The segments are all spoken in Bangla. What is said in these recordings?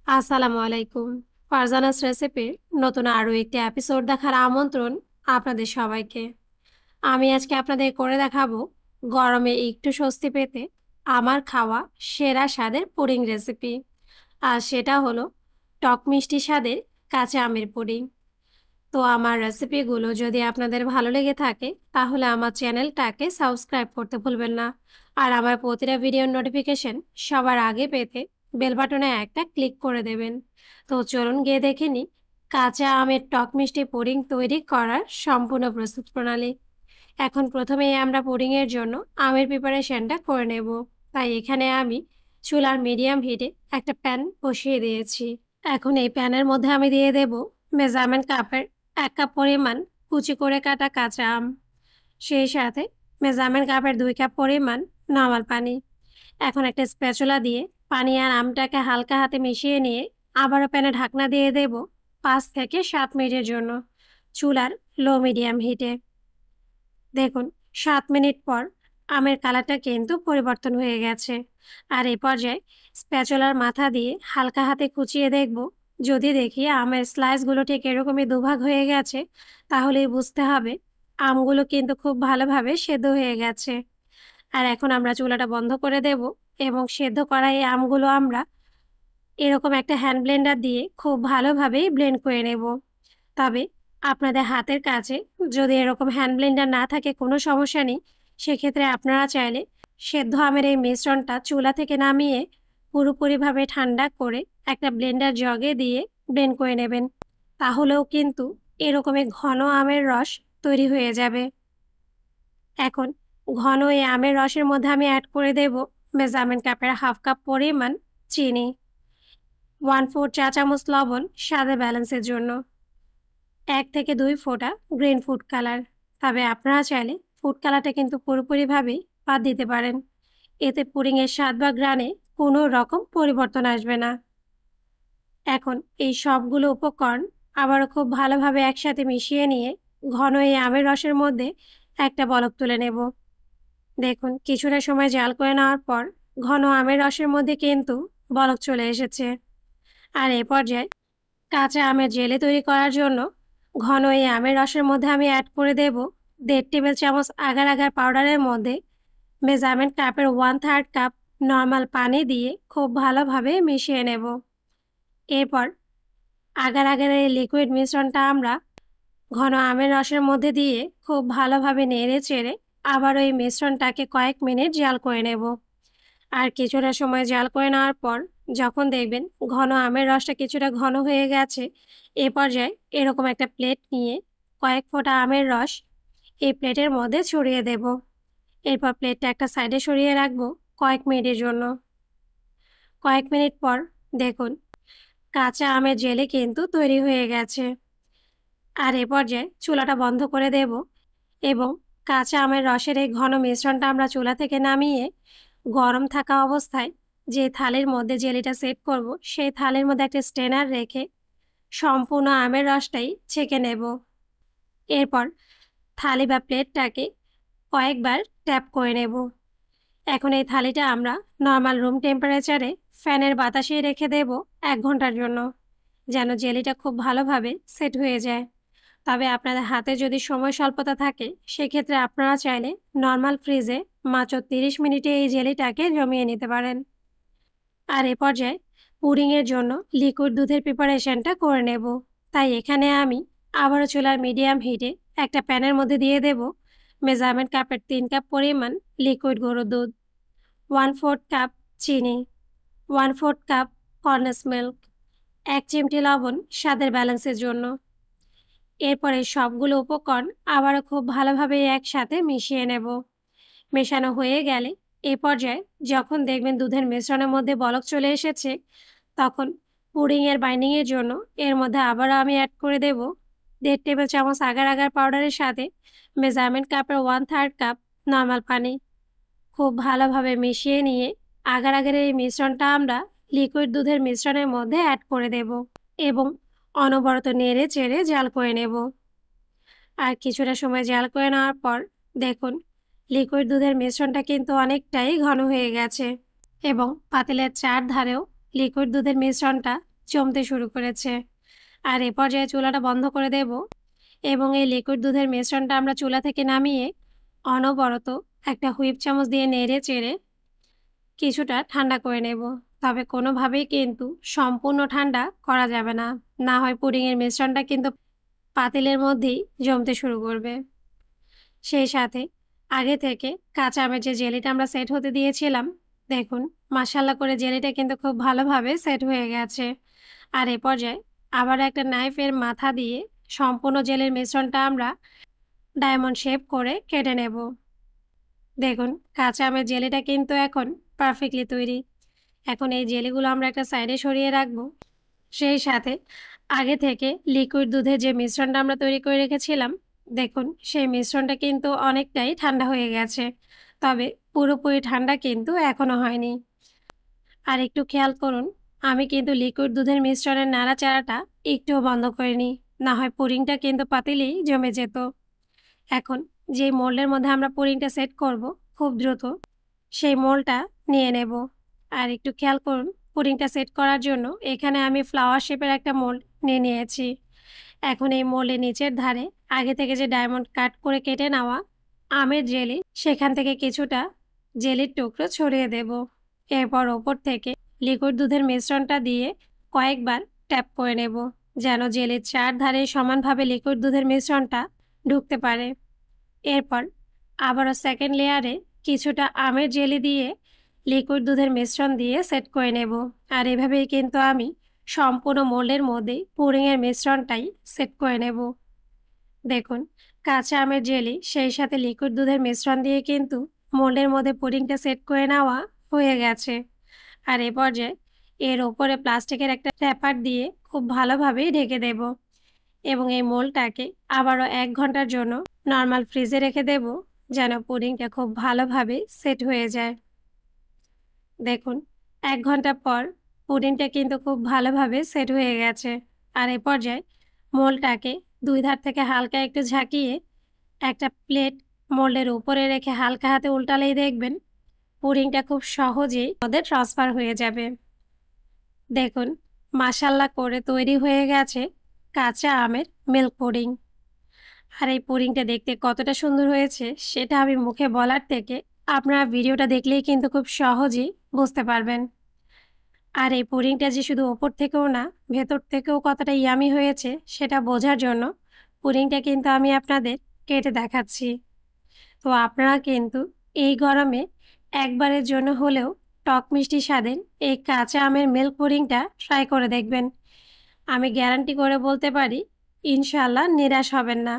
আসসালামু আলাইকুম। ফারজানাস রেসিপির নতুন আরও একটি এপিসোড দেখার আমন্ত্রণ আপনাদের সবাইকে। আমি আজকে আপনাদের করে দেখাবো গরমে একটু স্বস্তি পেতে আমার খাওয়া সেরা স্বাদের পুডিং রেসিপি। আর সেটা হলো টক মিষ্টি স্বাদের কাঁচা আমের পুডিং। তো আমার রেসিপিগুলো যদি আপনাদের ভালো লেগে থাকে তাহলে আমার চ্যানেলটাকে সাবস্ক্রাইব করতে ভুলবেন না। আর আমার প্রতিটা ভিডিওর নোটিফিকেশন সবার আগে পেতে বেল বাটনে একটা ক্লিক করে দেবেন। তো চলুন গিয়ে দেখে নিই কাঁচা আমের টক মিষ্টি পুডিং তৈরি করার সম্পূর্ণ প্রস্তুত প্রণালী। এখন প্রথমেই আমরা পুডিংয়ের জন্য আমের প্রিপারেশনটা করে নেব। তাই এখানে আমি চুলার মিডিয়াম হিটে একটা প্যান বসিয়ে দিয়েছি। এখন এই প্যানের মধ্যে আমি দিয়ে দেব মেজারমেন্ট কাপের 1 কাপ পরিমাণ কুচি করে কাটা কাঁচা আম, সেই সাথে মেজারমেন্ট কাপের 2 কাপ পরিমাণ নরমাল পানি। এখন একটা স্প্যাচুলা দিয়ে পানি আর আমটাকে হালকা হাতে মিশিয়ে নিয়ে আবারও প্যানে ঢাকনা দিয়ে দেব 5 থেকে 7 মিনিটের জন্য চুলার লো মিডিয়াম হিটে। দেখুন 7 মিনিট পর আমের কালারটা কিন্তু পরিবর্তন হয়ে গেছে। আর এই পর্যায়ে স্প্যাচুলার মাথা দিয়ে হালকা হাতে কুচিয়ে দেখব, যদি দেখি আমের স্লাইসগুলো ঠিক এরকমই দুভাগ হয়ে গেছে তাহলেই বুঝতে হবে আমগুলো কিন্তু খুব ভালোভাবে সেদ্ধ হয়ে গেছে। আর এখন আমরা চুলাটা বন্ধ করে দেব এবং সেদ্ধ করা এই আমগুলো আমরা এরকম একটা হ্যান্ড ব্লেন্ডার দিয়ে খুব ভালোভাবেই ব্লেন্ড করে নেব। তবে আপনাদের হাতের কাছে যদি এরকম হ্যান্ড ব্লেন্ডার না থাকে কোনো সমস্যা নেই। সেক্ষেত্রে আপনারা চাইলে সেদ্ধ আমের এই মিশ্রণটা চুলা থেকে নামিয়ে পুরোপুরিভাবে ঠান্ডা করে একটা ব্লেন্ডার জগে দিয়ে ব্লেন্ড করে নেবেন। তাহলেও কিন্তু এরকমই ঘন আমের রস তৈরি হয়ে যাবে। এখন ঘন এই আমের রসের মধ্যে আমি অ্যাড করে দেব মেজারমেন্ট কাপের 1/2 কাপ পরিমাণ চিনি, 1/4 চা চামচ লবণ স্বাদের ব্যালেন্সের জন্য, 1 থেকে 2 ফোঁটা গ্রিন ফুড কালার। তবে আপনারা চাইলে ফুড কালারটা কিন্তু পুরোপুরিভাবেই বাদ দিতে পারেন। এতে পুডিংয়ের স্বাদ বা ঘ্রাণে কোনো রকম পরিবর্তন আসবে না। এখন এই সবগুলো উপকরণ আবারও খুব ভালোভাবে একসাথে মিশিয়ে নিয়ে ঘন এই আমের রসের মধ্যে একটা বলক তুলে নেব। দেখুন কিছুটা সময় জাল করে নেওয়ার পর ঘন আমের রসের মধ্যে কিন্তু বলক চলে এসেছে। আর এই পর্যায়ে কাঁচা আমের জেলি তৈরি করার জন্য ঘন এই আমের রসের মধ্যে আমি অ্যাড করে দেব 1.5 টেবিল চামচ আগার আগার পাউডারের মধ্যে মেজারমেন্ট কাপের 1/3 কাপ নর্মাল পানি দিয়ে খুব ভালোভাবে মিশিয়ে নেব। এরপর আগার আগার এই লিকুইড মিশ্রণটা আমরা ঘন আমের রসের মধ্যে দিয়ে খুব ভালোভাবে নেড়ে চেড়ে আবার ওই মিশ্রণটাকে কয়েক মিনিট জাল করে নেব। আর কিছুটা সময় জাল করে নেওয়ার পর যখন দেখবেন ঘন আমের রসটা কিছুটা ঘন হয়ে গেছে, এ পর্যায়ে এরকম একটা প্লেট নিয়ে কয়েক ফোঁটা আমের রস এই প্লেটের মধ্যে ছড়িয়ে দেব। এরপর প্লেটটা একটা সাইডে সরিয়ে রাখবো কয়েক মিনিটের জন্য। কয়েক মিনিট পর দেখুন কাঁচা আমের জেলি কিন্তু তৈরি হয়ে গেছে। আর এ পর্যায়ে চুলাটা বন্ধ করে দেব এবং কাঁচা আমের রসের এই ঘন মিশ্রণটা আমরা চুলা থেকে নামিয়ে গরম থাকা অবস্থায় যে থালির মধ্যে জেলিটা সেট করব সেই থালির মধ্যে একটা স্ট্রেনার রেখে সম্পূর্ণ আমের রসটাই ছেঁকে নেব। এরপর থালি বা প্লেটটাকে কয়েকবার ট্যাপ করে নেব। এখন এই থালিটা আমরা নর্মাল রুম টেম্পারেচারে ফ্যানের বাতাসে রেখে দেব 1 ঘন্টার জন্য, যেন জেলিটা খুব ভালোভাবে সেট হয়ে যায়। তবে আপনাদের হাতে যদি সময় স্বল্পতা থাকে সেক্ষেত্রে আপনারা চাইলে নর্মাল ফ্রিজে মাত্র 30 মিনিটে এই জেলিটাকে জমিয়ে নিতে পারেন। আর এ পর্যায়ে পুডিংয়ের জন্য লিকুইড দুধের প্রিপারেশনটা করে নেব। তাই এখানে আমি আবারও চুলার মিডিয়াম হিটে একটা প্যানের মধ্যে দিয়ে দেব মেজারমেন্ট কাপের 3 কাপ পরিমাণ লিকুইড গরুর দুধ, 1/4 কাপ চিনি, 1/4 কাপ কর্নেস মিল্ক, 1 চিমটি লবণ স্বাদের ব্যালেন্সের জন্য। এরপরে সবগুলো উপকরণ আবারও খুব ভালোভাবে একসাথে মিশিয়ে নেব। মেশানো হয়ে গেলে এ পর্যায়ে যখন দেখবেন দুধের মিশ্রণের মধ্যে বলক চলে এসেছে তখন পুডিংয়ের বাইন্ডিংয়ের জন্য এর মধ্যে আবারও আমি অ্যাড করে দেব 1.5 টেবিল চামচ আগার আগার পাউডারের সাথে মেজারমেন্ট কাপের 1/3 কাপ নর্মাল পানি। খুব ভালোভাবে মিশিয়ে নিয়ে আগার আগের এই মিশ্রণটা আমরা লিকুইড দুধের মিশ্রণের মধ্যে অ্যাড করে দেব এবং অনবরত নেড়ে চেড়ে জাল করে নেব। আর কিছুটা সময় জাল করে নেওয়ার পর দেখুন লিকুইড দুধের মিশ্রণটা কিন্তু অনেকটাই ঘন হয়ে গেছে এবং পাতিলের চারধারেও লিকুইড দুধের মিশ্রণটা জমতে শুরু করেছে। আর এ পর্যায়ে চুলাটা বন্ধ করে দেব এবং এই লিকুইড দুধের মিশ্রণটা আমরা চুলা থেকে নামিয়ে অনবরত একটা হুইপ চামচ দিয়ে নেড়ে চেড়ে কিছুটা ঠান্ডা করে নেব। তবে কোনোভাবেই কিন্তু সম্পূর্ণ ঠান্ডা করা যাবে না, না হয় পুডিংয়ের মিশ্রণটা কিন্তু পাতিলের মধ্যেই জমতে শুরু করবে। সেই সাথে আগে থেকে কাঁচা আমের যে জেলিটা আমরা সেট হতে দিয়েছিলাম, দেখুন মাশাআল্লাহ করে জেলিটা কিন্তু খুব ভালোভাবে সেট হয়ে গেছে। আর এ পর্যায়ে আবার একটা নাইফের মাথা দিয়ে সম্পূর্ণ জেলির মিশ্রণটা আমরা ডায়মন্ড শেপ করে কেটে নেব। দেখুন কাঁচা আমের জেলিটা কিন্তু এখন পারফেক্টলি তৈরি। এখন এই জেলিগুলো আমরা একটা সাইডে সরিয়ে রাখবো। সেই সাথে আগে থেকে লিকুইড দুধের যে মিশ্রণটা আমরা তৈরি করে রেখেছিলাম, দেখুন সেই মিশ্রণটা কিন্তু অনেকটাই ঠান্ডা হয়ে গেছে, তবে পুরোপুরি ঠান্ডা কিন্তু এখনো হয়নি। আর একটু খেয়াল করুন, আমি কিন্তু লিকুইড দুধের মিশ্রণের নাড়াচাড়াটা একটুও বন্ধ করিনি, না হয় পুডিংটা কিন্তু পাতিলেই জমে যেত। এখন যে মোল্ডের মধ্যে আমরা পুডিংটা সেট করব, খুব দ্রুত সেই মোল্ডটা নিয়ে নেব। আর একটু খেয়াল করুন, পুডিংটা সেট করার জন্য এখানে আমি ফ্লাওয়ার শেপের একটা মোল্ড নিয়ে নিয়েছি। এখন এই মোল্ডের নিচের ধারে আগে থেকে যে ডায়মন্ড কাট করে কেটে নেওয়া আমের জেলি, সেখান থেকে কিছুটা জেলির টুকরো ছড়িয়ে দেব। এরপর ওপর থেকে লিকুইড দুধের মিশ্রণটা দিয়ে কয়েকবার ট্যাপ করে নেব, যেন জেলির চারধারে সমানভাবে লিকুইড দুধের মিশ্রণটা ঢুকতে পারে। এরপর আবারও সেকেন্ড লেয়ারে কিছুটা আমের জেলি দিয়ে লিকুইড দুধের মিশ্রণ দিয়ে সেট করে নেব। আর এভাবেই কিন্তু আমি সম্পূর্ণ মোল্ডের মধ্যে পুডিংয়ের মিশ্রণটাই সেট করে নেব। দেখুন কাঁচা আমের জেলি সেই সাথে লিকুইড দুধের মিশ্রণ দিয়ে কিন্তু মোল্ডের মধ্যে পুডিংটা সেট করে নেওয়া হয়ে গেছে। আর এ পর্যায়ে এর ওপরে প্লাস্টিকের একটা র্যাপার দিয়ে খুব ভালোভাবেই ঢেকে দেব এবং এই মোল্ডটাকে আবারও 1 ঘন্টার জন্য নর্মাল ফ্রিজে রেখে দেব, যেন পুডিংটা খুব ভালোভাবে সেট হয়ে যায়। দেখুন 1 ঘন্টা পর পুডিংটা কিন্তু খুব ভালোভাবে সেট হয়ে গেছে। আর এ পর্যায়ে মোল্ডটাকে 2 ধার থেকে হালকা একটু ঝাঁকিয়ে একটা প্লেট মোল্ডের উপরে রেখে হালকা হাতে উল্টালেই দেখবেন পুডিংটা খুব সহজেই মধ্যে ট্রান্সফার হয়ে যাবে। দেখুন মাশাআল্লাহ করে তৈরি হয়ে গেছে কাঁচা আমের মিল্ক পুডিং। আর এই পুডিংটা দেখতে কতটা সুন্দর হয়েছে সেটা আমি মুখে বলার থেকে আপনারা ভিডিওটা দেখলেই কিন্তু খুব সহজেই বুঝতে পারবেন। আর এই পুডিংটা যে শুধু ওপর থেকেও না, ভেতর থেকেও কতটা ইয়ামি হয়েছে সেটা বোঝার জন্য পুডিংটা কিন্তু আমি আপনাদের কেটে দেখাচ্ছি। তো আপনারা কিন্তু এই গরমে একবারের জন্য হলেও টক মিষ্টি স্বাদের এই কাঁচা আমের মিল্ক পুডিংটা ট্রাই করে দেখবেন। আমি গ্যারান্টি করে বলতে পারি ইনশাআল্লাহ নিরাশ হবেন না।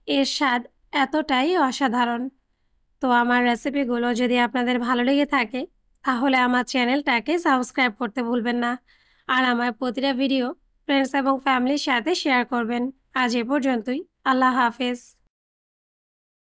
এর স্বাদ এতটাই অসাধারণ। তো আমার রেসিপিগুলো যদি আপনাদের ভালো লেগে থাকে তাহলে আমার চ্যানেলটাকে সাবস্ক্রাইব করতে ভুলবেন না। আর আমার প্রতিটা ভিডিও ফ্রেন্ডস এবং ফ্যামিলির সাথে শেয়ার করবেন। আজ এ পর্যন্তই। আল্লাহ হাফেজ।